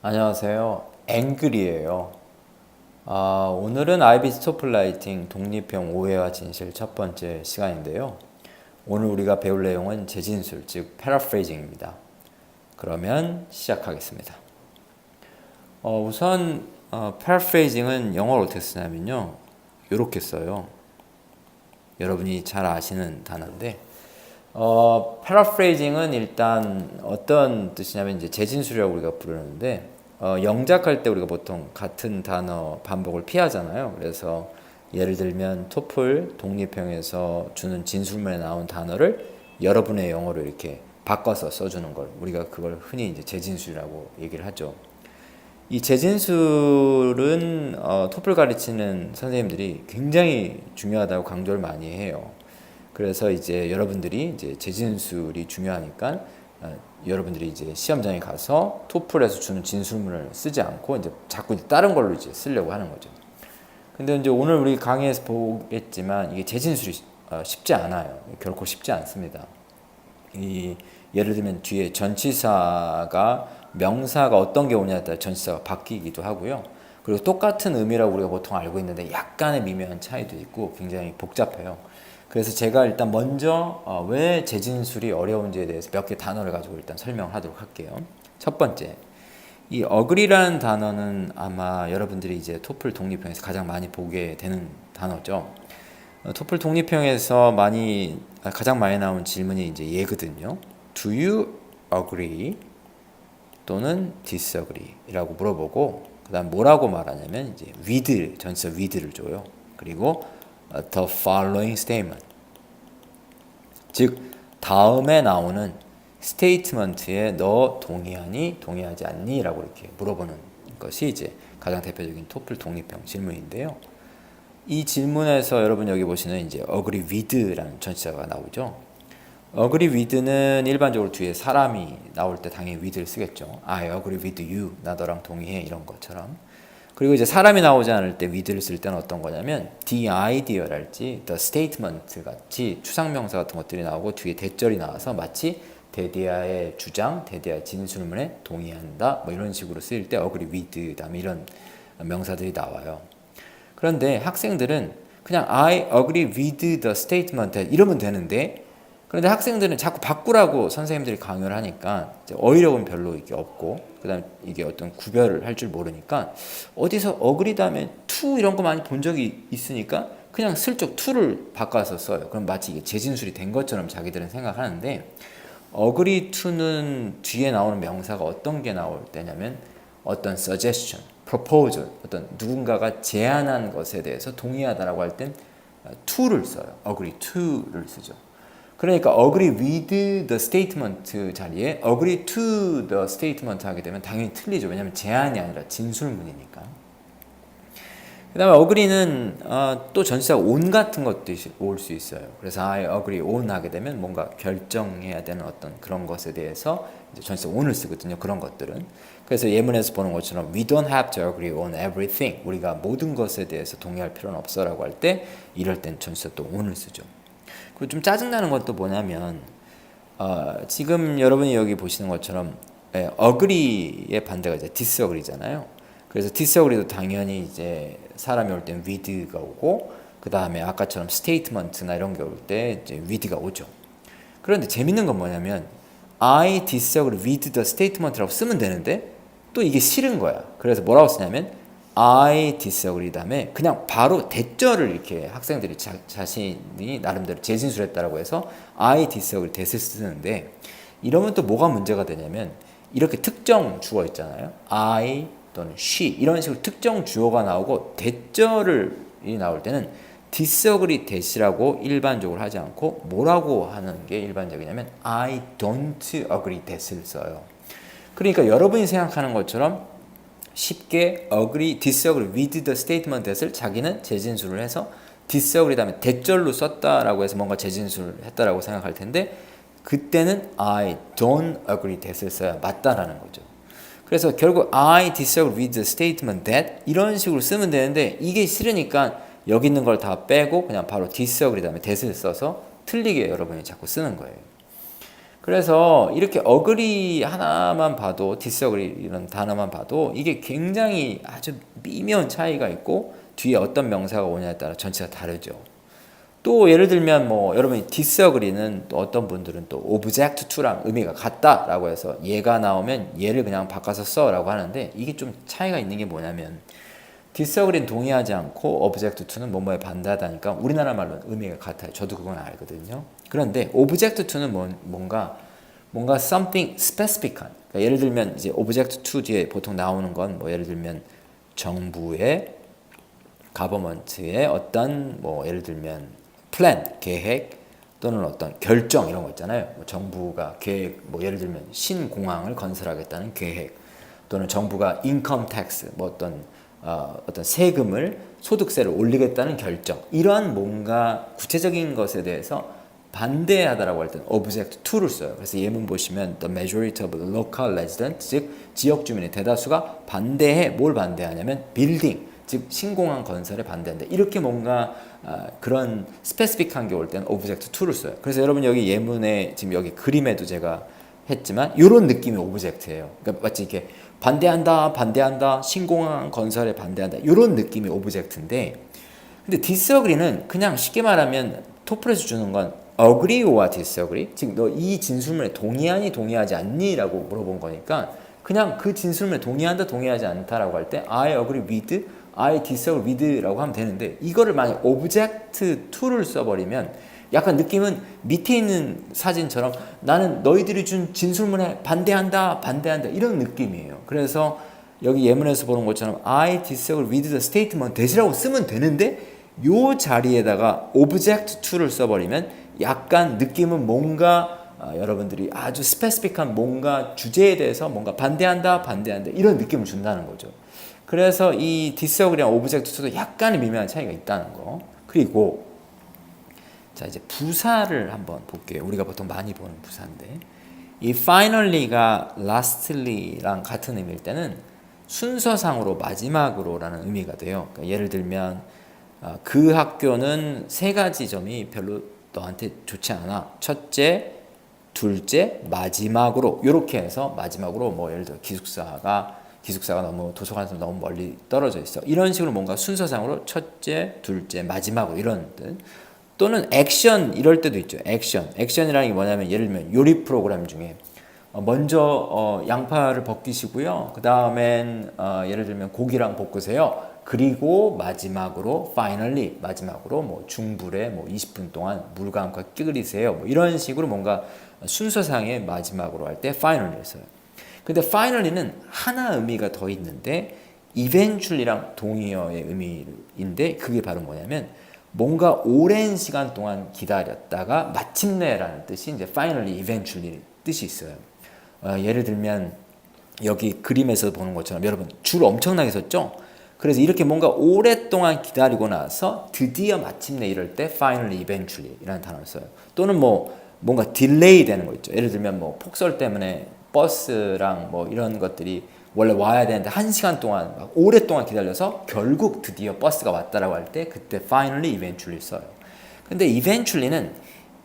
안녕하세요. 앵글이에요. 오늘은 IB 스토플 라이팅 독립형 오해와 진실 첫 번째 시간인데요. 오늘 우리가 배울 내용은 재진술, 즉 패러프레이징입니다. 그러면 시작하겠습니다. 우선 패러프레이징은 영어로 어떻게 쓰냐면요. 이렇게 써요. 여러분이 잘 아시는 단어인데 패러프레이징은 일단 어떤 뜻이냐면 이제 재진술이라고 우리가 부르는데 영작할 때 우리가 보통 같은 단어 반복을 피하잖아요. 그래서 예를 들면 토플 독립형에서 주는 진술문에 나온 단어를 여러분의 영어로 이렇게 바꿔서 써주는 걸 우리가 그걸 흔히 이제 재진술이라고 얘기를 하죠. 이 재진술은 토플 가르치는 선생님들이 굉장히 중요하다고 강조를 많이 해요. 그래서 이제 여러분들이 이제 재진술이 중요하니까 여러분들이 이제 시험장에 가서 토플에서 주는 진술문을 쓰지 않고 이제 자꾸 다른 걸로 이제 쓰려고 하는 거죠. 근데 이제 오늘 우리 강의에서 보겠지만 이게 재진술이 쉽지 않아요. 결코 쉽지 않습니다. 예를 들면 뒤에 전치사가 명사가 어떤 게 오냐에 따라 전치사가 바뀌기도 하고요. 그리고 똑같은 의미라고 우리가 보통 알고 있는데 약간의 미묘한 차이도 있고 굉장히 복잡해요. 그래서 제가 일단 먼저 왜 재진술이 어려운지에 대해서 몇 개 단어를 가지고 일단 설명하도록 할게요. 첫 번째, 이 agree라는 단어는 아마 여러분들이 이제 토플 독립형에서 가장 많이 보게 되는 단어죠. 토플 독립형에서 가장 많이 나온 질문이 이제 얘거든요. Do you agree? 또는 disagree라고 물어보고 그다음 뭐라고 말하냐면 이제 with 전치사 with를 줘요. 그리고 the following statement, 즉 다음에 나오는 스테이트먼트에 너 동의하니 동의하지 않니? 라고 이렇게 물어보는 것이 이제 가장 대표적인 토플 독립형 질문인데요. 이 질문에서 여러분 여기 보시는 이제 agree with라는 전치사가 나오죠. agree with는 일반적으로 뒤에 사람이 나올 때 당연히 with를 쓰겠죠. I agree with you. 나 너랑 동의해. 이런 것처럼. 그리고 이제 사람이 나오지 않을 때 with를 쓸 때는 어떤 거냐면 the idea랄지 the statement 같이 추상명사 같은 것들이 나오고 뒤에 대절이 나와서 마치 대디아의 주장, 대디아의 진술문에 동의한다 뭐 이런 식으로 쓰일 때 agree with 다음에 이런 명사들이 나와요. 그런데 학생들은 그냥 I agree with the statement 이러면 되는데 그런데 학생들은 자꾸 바꾸라고 선생님들이 강요를 하니까 어휘력은 별로 이게 없고 그다음에 이게 어떤 구별을 할 줄 모르니까 어디서 agree 다음에 to 이런 거 많이 본 적이 있으니까 그냥 슬쩍 to를 바꿔서 써요. 그럼 마치 이게 재진술이 된 것처럼 자기들은 생각하는데 agree to는 뒤에 나오는 명사가 어떤 게 나올 때냐면 어떤 suggestion, proposal, 어떤 누군가가 제안한 것에 대해서 동의하다라고 할 땐 to를 써요. agree to를 쓰죠. 그러니까 agree with the statement 자리에 agree to the statement 하게 되면 당연히 틀리죠. 왜냐하면 제안이 아니라 진술문이니까. 그 다음에 agree는 또 전치사 on 같은 것도 올 수 있어요. 그래서 I agree on 하게 되면 뭔가 결정해야 되는 어떤 그런 것에 대해서 이제 전치사 on을 쓰거든요. 그런 것들은. 그래서 예문에서 보는 것처럼 we don't have to agree on everything. 우리가 모든 것에 대해서 동의할 필요는 없어 라고 할 때 이럴 땐 전치사 또 on을 쓰죠. 그리고 좀 짜증나는 건 또 뭐냐면 지금 여러분이 여기 보시는 것처럼 agree의 반대가 이제 disagree잖아요. 그래서 disagree도 당연히 이제 사람이 올 땐 with가 오고 그 다음에 아까처럼 statement나 이런 게 올 때 이제 with가 오죠. 그런데 재밌는 건 뭐냐면 I disagree with the statement라고 쓰면 되는데 또 이게 싫은 거야. 그래서 뭐라고 쓰냐면 I disagree 다음에 그냥 바로 대절을 이렇게 학생들이 자신이 나름대로 재진술했다라고 해서 I disagree 대을 쓰는데 이러면 또 뭐가 문제가 되냐면 이렇게 특정 주어 있잖아요. I 또는 she 이런 식으로 특정 주어가 나오고 대절이 나올 때는 disagree 대시라고 일반적으로 하지 않고 뭐라고 하는 게 일반적이냐면 I don't agree that을 써요. 그러니까 여러분이 생각하는 것처럼 쉽게 agree, disagree with the statement that을 자기는 재진술을 해서 disagree 다음에 대절로 썼다라고 해서 뭔가 재진술을 했다라고 생각할 텐데 그때는 I don't agree that을 써야 맞다라는 거죠. 그래서 결국 I disagree with the statement that 이런 식으로 쓰면 되는데 이게 싫으니까 여기 있는 걸 다 빼고 그냥 바로 disagree 다음에 that을 써서 틀리게 여러분이 자꾸 쓰는 거예요. 그래서 이렇게 agree 하나만 봐도 disagree 이런 단어만 봐도 이게 굉장히 아주 미묘한 차이가 있고 뒤에 어떤 명사가 오냐에 따라 전체가 다르죠. 또 예를 들면 뭐 여러분이 disagree는 또 어떤 분들은 또 object to랑 의미가 같다라고 해서 얘가 나오면 얘를 그냥 바꿔서 써라고 하는데 이게 좀 차이가 있는 게 뭐냐면 disagree는 동의하지 않고 object to는 뭐뭐에 반대하다니까 우리나라 말로는 의미가 같아요. 저도 그건 알거든요. 그런데 object to는 뭔가 something specific한 그러니까 예를 들면 이제 object to 뒤에 보통 나오는 건 뭐 예를 들면 정부의 government의 어떤 뭐 예를 들면 plan 계획 또는 어떤 결정 이런 거 있잖아요. 뭐 정부가 계획 뭐 예를 들면 신공항을 건설하겠다는 계획 또는 정부가 income tax 뭐 어떤 세금을 소득세를 올리겠다는 결정 이러한 뭔가 구체적인 것에 대해서 반대하다라고 할 때는 object to를 써요. 그래서 예문 보시면 the majority of local residents 즉 지역 주민의 대다수가 반대해 뭘 반대하냐면 building 즉 신공항 건설에 반대한다. 이렇게 뭔가 그런 스페시픽한 게 올 때는 object to를 써요. 그래서 여러분 여기 예문에 지금 여기 그림에도 제가 했지만 이런 느낌의 오브젝트예요. 그러니까 마치 이렇게 반대한다, 신공항 건설에 반대한다 이런 느낌의 오브젝트인데 근데 disagree는 그냥 쉽게 말하면 토플에서 주는 건 agree와 disagree 즉 너 이 진술문에 동의하니 동의하지 않니? 라고 물어본 거니까 그냥 그 진술문에 동의한다 동의하지 않다라고 할 때 I agree with, I disagree with 라고 하면 되는데 이거를 만약 object to를 써버리면 약간 느낌은 밑에 있는 사진처럼 나는 너희들이 준 진술문에 반대한다 이런 느낌이에요. 그래서 여기 예문에서 보는 것처럼 I disagree with the statement 대시라고 쓰면 되는데 요 자리에다가 object to를 써버리면 약간 느낌은 뭔가 여러분들이 아주 스페시픽한 뭔가 주제에 대해서 뭔가 반대한다 이런 느낌을 준다는 거죠. 그래서 이 disagree랑 object to도 약간의 미묘한 차이가 있다는 거. 그리고 자 이제 부사를 한번 볼게요. 우리가 보통 많이 보는 부사인데 이 finally가 lastly랑 같은 의미일 때는 순서상으로 마지막으로라는 의미가 돼요. 그러니까 예를 들면 그 학교는 세 가지 점이 별로 너한테 좋지 않아. 첫째, 둘째, 마지막으로 이렇게 해서 마지막으로 뭐 예를 들어 기숙사가 너무 도서관에서 너무 멀리 떨어져 있어. 이런 식으로 뭔가 순서상으로 첫째, 둘째, 마지막으로 이런 뜻. 또는 액션 이럴 때도 있죠. 액션이라는 게 뭐냐면 예를 들면 요리 프로그램 중에 먼저 양파를 벗기시고요. 그 다음엔 예를 들면 고기랑 볶으세요. 그리고 마지막으로 finally 마지막으로 뭐 중불에 뭐 20분 동안 물과 함께 끓이세요. 뭐 이런 식으로 뭔가 순서상의 마지막으로 할 때 finally를 써요. 근데 finally는 하나 의미가 더 있는데 eventually랑 동의어의 의미인데 그게 바로 뭐냐면 뭔가 오랜 시간 동안 기다렸다가 마침내라는 뜻이 이제 finally, eventually 뜻이 있어요. 예를 들면 여기 그림에서 보는 것처럼 여러분 줄 엄청나게 섰죠? 그래서 이렇게 뭔가 오랫동안 기다리고 나서 드디어 마침내 이럴 때 finally, eventually 이라는 단어를 써요. 또는 뭐 뭔가 딜레이 되는 거 있죠. 예를 들면 뭐 폭설 때문에 버스랑 뭐 이런 것들이 원래 와야 되는데 1시간 동안 막 오랫동안 기다려서 결국 드디어 버스가 왔다라고 할 때 그때 finally, eventually 써요. 근데 eventually는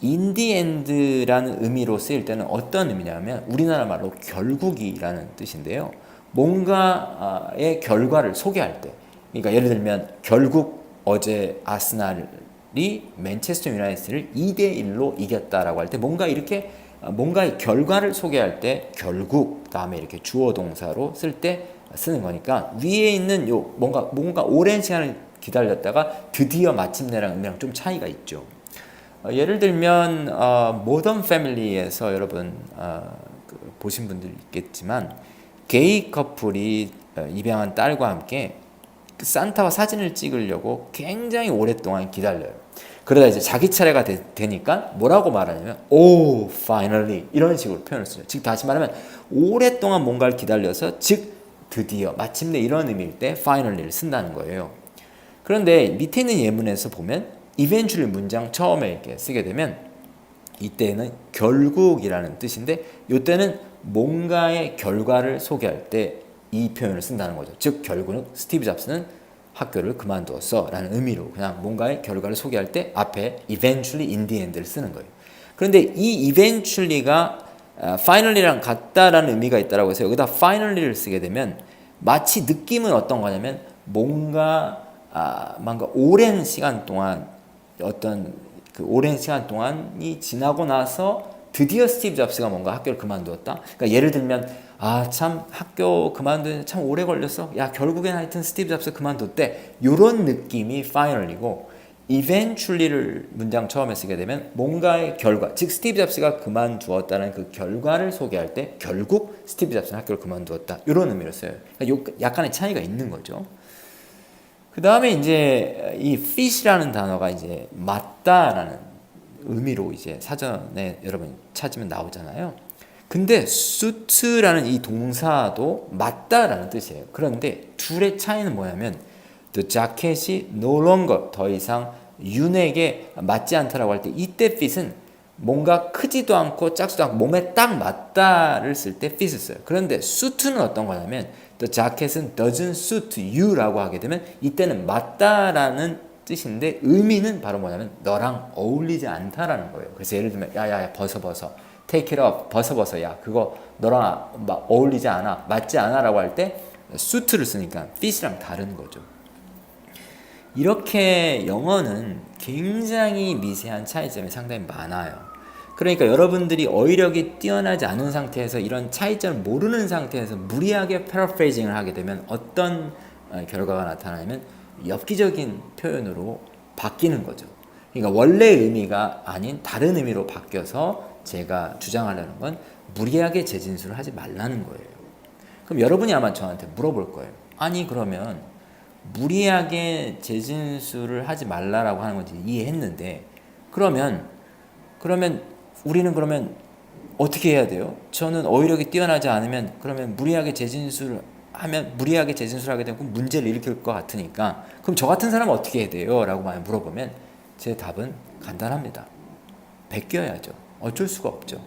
in the end라는 의미로 쓰일 때는 어떤 의미냐면 우리나라 말로 결국이라는 뜻인데요. 뭔가의 결과를 소개할 때 그러니까 예를 들면 결국 어제 아스날이 맨체스터 유나이티드를 2대1로 이겼다라고 할 때 뭔가 이렇게 뭔가의 결과를 소개할 때 결국 다음에 이렇게 주어 동사로 쓸 때 쓰는 거니까 위에 있는 요 뭔가 오랜 시간을 기다렸다가 드디어 마침내랑 의미랑 좀 차이가 있죠. 예를 들면 모던 패밀리에서 여러분 보신 분들 있겠지만 게이 커플이 입양한 딸과 함께 산타와 사진을 찍으려고 굉장히 오랫동안 기다려요. 그러다 이제 자기 차례가 되니까 뭐라고 말하냐면 Oh, finally 이런 식으로 표현을 써요. 즉 다시 말하면 오랫동안 뭔가를 기다려서 즉 드디어 마침내 이런 의미일 때 finally를 쓴다는 거예요. 그런데 밑에 있는 예문에서 보면 eventually 문장 처음에 이렇게 쓰게 되면 이때는 결국이라는 뜻인데 이때는 뭔가의 결과를 소개할 때 이 표현을 쓴다는 거죠. 즉 결국은 스티브 잡스는 학교를 그만두었어 라는 의미로 그냥 뭔가의 결과를 소개할 때 앞에 eventually in the end를 쓰는 거예요. 그런데 이 eventually가 finally랑 같다라는 의미가 있다라고 해서 여기다 finally를 쓰게 되면 마치 느낌은 어떤 거냐면 뭔가 오랜 시간 동안 어떤 그 오랜 시간 동안이 지나고 나서 드디어 스티브 잡스가 뭔가 학교를 그만두었다. 그러니까 예를 들면 참 학교 그만두는 참 오래 걸렸어. 야 결국엔 하여튼 스티브 잡스 그만뒀대. 이런 느낌이 finally고 eventually를 문장 처음에 쓰게 되면 뭔가의 결과, 즉 스티브 잡스가 그만두었다는 그 결과를 소개할 때 결국 스티브 잡스는 학교를 그만두었다. 이런 의미로 써요. 그러니까 약간의 차이가 있는 거죠. 그 다음에 이제 이 fit이라는 단어가 이제 맞다라는 의미로 이제 사전에 여러분 찾으면 나오잖아요. 근데 suit라는 이 동사도 맞다라는 뜻이에요. 그런데 둘의 차이는 뭐냐면 the jacket이 no longer 더 이상 윤에게 맞지 않다라고 할 때 이때 fit은 뭔가 크지도 않고 작지도 않고 몸에 딱 맞다를 쓸 때 fit을 써요. 그런데 suit는 어떤 거냐면 the jacket은 doesn't suit you라고 하게 되면 이때는 맞다라는 뜻인데 의미는 바로 뭐냐면 너랑 어울리지 않다라는 거예요. 그래서 예를 들면 야야야 벗어 take it off 벗어 야 그거 너랑 어울리지 않아 맞지 않아라고 할 때 suit를 쓰니까 fit이랑 다른 거죠. 이렇게 영어는 굉장히 미세한 차이점이 상당히 많아요. 그러니까 여러분들이 어휘력이 뛰어나지 않은 상태에서 이런 차이점을 모르는 상태에서 무리하게 패러프레이징을 하게 되면 어떤 결과가 나타나냐면 엽기적인 표현으로 바뀌는 거죠. 그러니까 원래 의미가 아닌 다른 의미로 바뀌어서 제가 주장하려는 건 무리하게 재진술을 하지 말라는 거예요. 그럼 여러분이 아마 저한테 물어볼 거예요. 아니 그러면 무리하게 재진술을 하지 말라라고 하는 건지 이해했는데 그러면 우리는 그러면 어떻게 해야 돼요? 저는 어휘력이 뛰어나지 않으면 그러면 무리하게 재진술을 하게 되면 문제를 일으킬 것 같으니까 그럼 저 같은 사람은 어떻게 해야 돼요? 라고 많이 물어보면 제 답은 간단합니다. 베껴야죠. 어쩔 수가 없죠.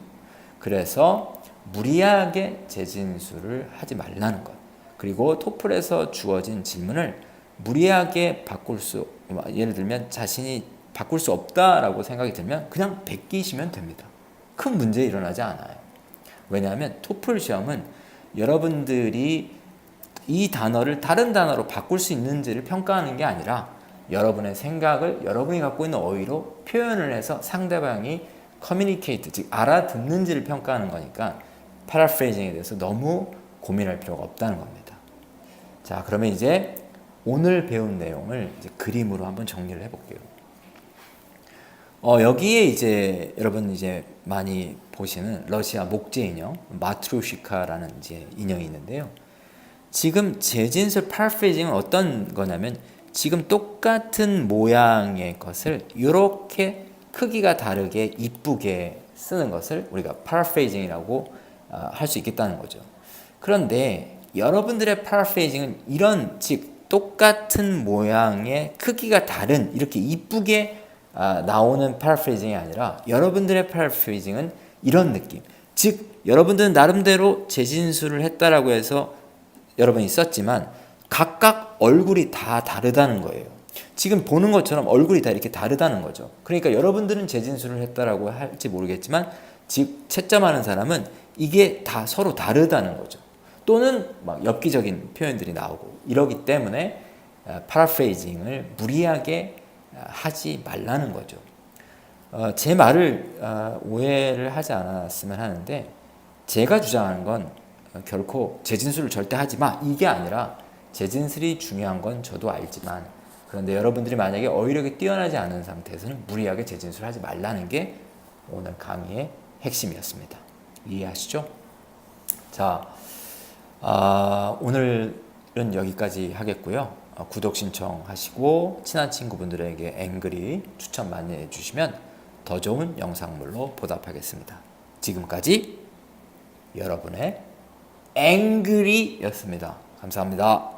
그래서 무리하게 재진술을 하지 말라는 것. 그리고 토플에서 주어진 질문을 무리하게 예를 들면 자신이 바꿀 수 없다라고 생각이 들면 그냥 베끼시면 됩니다. 큰 문제 일어나지 않아요. 왜냐하면 토플 시험은 여러분들이 이 단어를 다른 단어로 바꿀 수 있는지를 평가하는 게 아니라 여러분의 생각을 여러분이 갖고 있는 어휘로 표현을 해서 상대방이 커뮤니케이트, 즉 알아듣는지를 평가하는 거니까 패러프레이징에 대해서 너무 고민할 필요가 없다는 겁니다. 자, 그러면 이제 오늘 배운 내용을 이제 그림으로 한번 정리를 해볼게요. 여기에 이제 여러분 이제 많이 보시는 러시아 목재 인형 마트로시카라는 이제 인형이 있는데요. 지금 재진술 패러프레이징은 어떤 거냐면 지금 똑같은 모양의 것을 이렇게 크기가 다르게 이쁘게 쓰는 것을 우리가 패러프레이징이라고 할 수 있겠다는 거죠. 그런데 여러분들의 패러프레이징은 이런 즉 똑같은 모양의 크기가 다른 이렇게 이쁘게 나오는 패러프레이징이 아니라 여러분들의 패러프레이징은 이런 느낌. 즉 여러분들은 나름대로 재진술을 했다라고 해서 여러분이 썼지만 각각 얼굴이 다 다르다는 거예요. 지금 보는 것처럼 얼굴이 다 이렇게 다르다는 거죠. 그러니까 여러분들은 재진술을 했다라고 할지 모르겠지만 즉 채점하는 사람은 이게 다 서로 다르다는 거죠. 또는 막 엽기적인 표현들이 나오고 이러기 때문에 패러프레이징을 무리하게 하지 말라는 거죠. 제 말을 오해를 하지 않았으면 하는데 제가 주장하는 건 결코 재진술을 절대 하지 마 이게 아니라 재진술이 중요한 건 저도 알지만 그런데 여러분들이 만약에 어휘력이 뛰어나지 않은 상태에서는 무리하게 재진술을 하지 말라는 게 오늘 강의의 핵심이었습니다. 이해하시죠? 자, 오늘은 여기까지 하겠고요. 구독 신청하시고 친한 친구분들에게 앵그리 추천 많이 해주시면 더 좋은 영상물로 보답하겠습니다. 지금까지 여러분의 앵그리였습니다. 감사합니다.